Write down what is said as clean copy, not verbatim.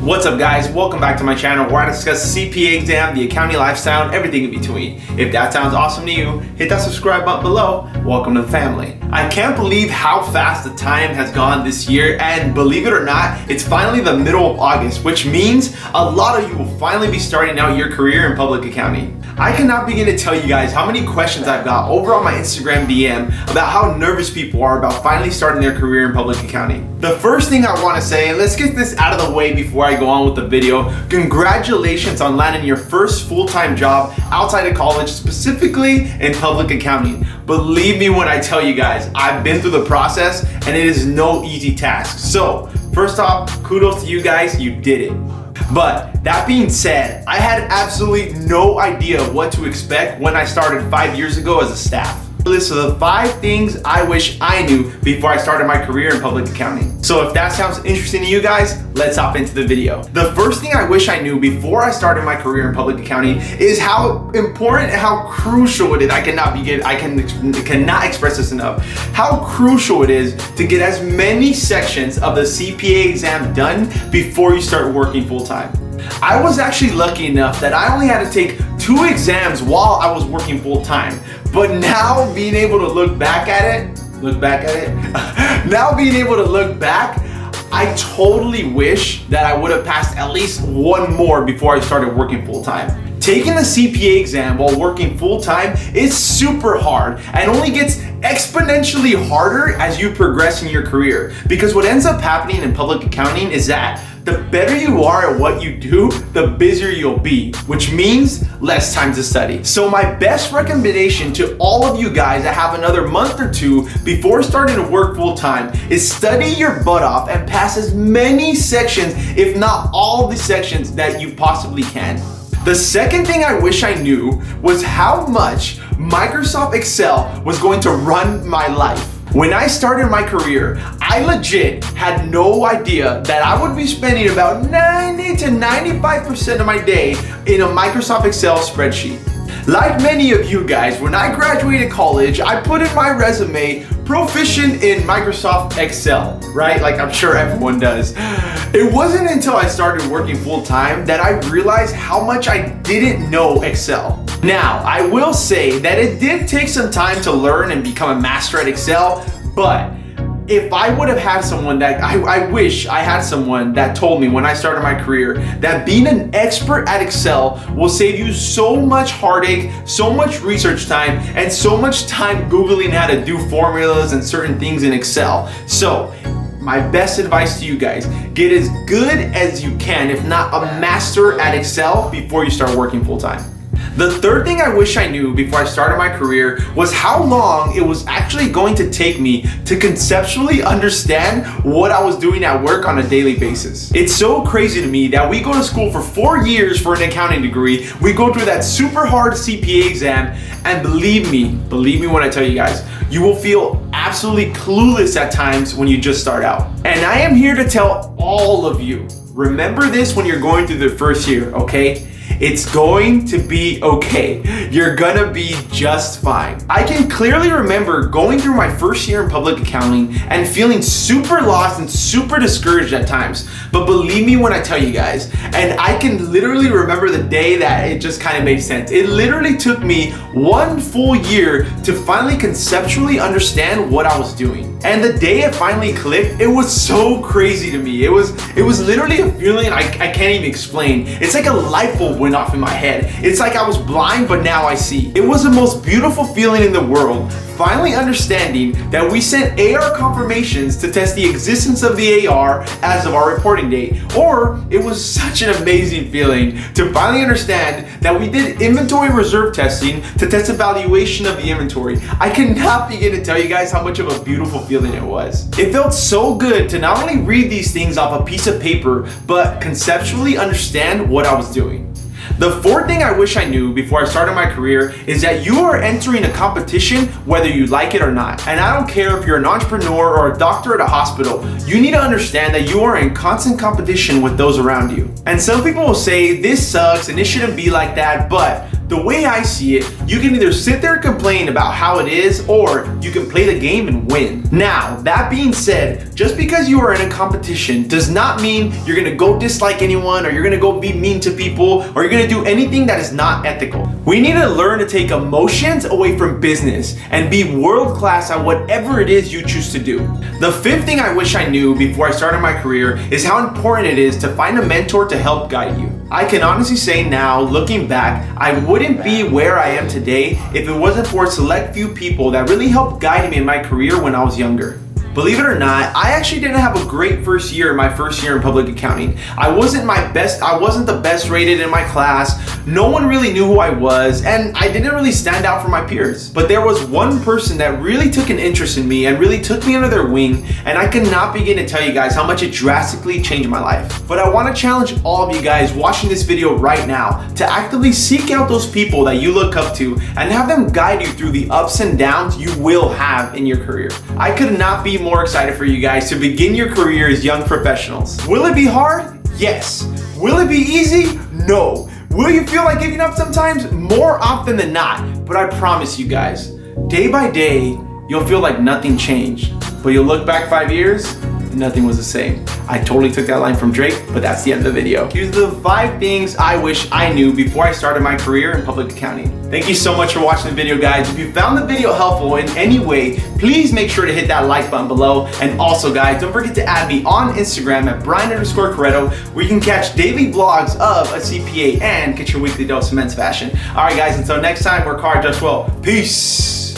What's up guys, welcome back to my channel where I discuss CPA exam, the accounting lifestyle, and everything in between. If that sounds awesome to you, hit that subscribe button below. Welcome to the family. I can't believe how fast the time has gone this year, and believe it or not, it's finally the middle of August, which means a lot of you will finally be starting out your career in public accounting. I cannot begin to tell you guys how many questions I've got over on my Instagram DM about how nervous people are about finally starting their career in public accounting. The first thing I want to say, and let's get this out of the way before I go on with the video, congratulations on landing your first full-time job outside of college, specifically in public accounting. Believe me when I tell you guys, I've been through the process and it is no easy task. So first off, kudos to you guys, you did it. But that being said, I had absolutely no idea what to expect when I started 5 years ago as a staff. List of the 5 things I wish I knew before I started my career in public accounting. So if that sounds interesting to you guys, let's hop into the video. The first thing I wish I knew before I started my career in public accounting is how important and how crucial it is. I cannot express this enough. How crucial it is to get as many sections of the CPA exam done before you start working full time. I was actually lucky enough that I only had to take 2 exams while I was working full time. But now being able to look back at it, now being able to look back, I totally wish that I would have passed at least 1 more before I started working full time. Taking the CPA exam while working full time is super hard and only gets exponentially harder as you progress in your career. Because what ends up happening in public accounting is that the better you are at what you do, the busier you'll be, which means less time to study. So my best recommendation to all of you guys that have another month or 2 before starting to work full time is study your butt off and pass as many sections, if not all the sections that you possibly can. The second thing I wish I knew was how much Microsoft Excel was going to run my life. When I started my career, I legit had no idea that I would be spending about 90 to 95% of my day in a Microsoft Excel spreadsheet. Like many of you guys, when I graduated college, I put in my resume proficient in Microsoft Excel, right? Like I'm sure everyone does. It wasn't until I started working full time that I realized how much I didn't know Excel. Now, I will say that it did take some time to learn and become a master at Excel, but if I would have had someone that, I wish I had someone that told me when I started my career that being an expert at Excel will save you so much heartache, so much research time, and so much time Googling how to do formulas and certain things in Excel. So, my best advice to you guys, get as good as you can, if not a master at Excel, before you start working full time. The third thing I wish I knew before I started my career was how long it was actually going to take me to conceptually understand what I was doing at work on a daily basis. It's so crazy to me that we go to school for 4 years for an accounting degree, we go through that super hard CPA exam, and believe me when I tell you guys, you will feel absolutely clueless at times when you just start out. And I am here to tell all of you, remember this when you're going through the first year, okay? It's going to be okay. You're gonna be just fine. I can clearly remember going through my first year in public accounting and feeling super lost and super discouraged at times. But believe me when I tell you guys, and I can literally remember the day that it just kind of made sense. It literally took me 1 full year to finally conceptually understand what I was doing. And the day it finally clicked, it was so crazy to me. It was literally a feeling I can't even explain. It's like a light bulb went off in my head. It's like I was blind, but now I see. It was the most beautiful feeling in the world, finally understanding that we sent AR confirmations to test the existence of the AR as of our reporting date. Or it was such an amazing feeling to finally understand that we did inventory reserve testing to test evaluation of the inventory. I cannot begin to tell you guys how much of a beautiful feeling it was. It felt so good to not only read these things off a piece of paper, but conceptually understand what I was doing. The fourth thing I wish I knew before I started my career is that you are entering a competition whether you like it or not. And I don't care if you're an entrepreneur or a doctor at a hospital, you need to understand that you are in constant competition with those around you. And some people will say this sucks and it shouldn't be like that, but the way I see it, you can either sit there and complain about how it is, or you can play the game and win. Now, that being said, just because you are in a competition does not mean you're gonna go dislike anyone, or you're gonna go be mean to people, or you're gonna do anything that is not ethical. We need to learn to take emotions away from business and be world class at whatever it is you choose to do. The fifth thing I wish I knew before I started my career is how important it is to find a mentor to help guide you. I can honestly say now, looking back, I wouldn't be where I am today if it wasn't for a select few people that really helped guide me in my career when I was younger. Believe it or not, I actually didn't have a great first year in my first year in public accounting. I wasn't the best rated in my class. No one really knew who I was, and I didn't really stand out from my peers. But there was one person that really took an interest in me and really took me under their wing, and I cannot begin to tell you guys how much it drastically changed my life. But I want to challenge all of you guys watching this video right now to actively seek out those people that you look up to and have them guide you through the ups and downs you will have in your career. I could not be more excited for you guys to begin your career as young professionals. Will it be hard? Yes. Will it be easy? No. Will you feel like giving up sometimes? More often than not. But I promise you guys, day by day, you'll feel like nothing changed. But you'll look back 5 years, and nothing was the same. I totally took that line from Drake, but that's the end of the video. Here's the 5 things I wish I knew before I started my career in public accounting. Thank you so much for watching the video, guys. If you found the video helpful in any way, please make sure to hit that like button below. And also, guys, don't forget to add me on Instagram at Bryan_Carreto, where you can catch daily vlogs of a CPA and get your weekly dose of men's fashion. All right, guys, until next time, work hard, dress well. Peace.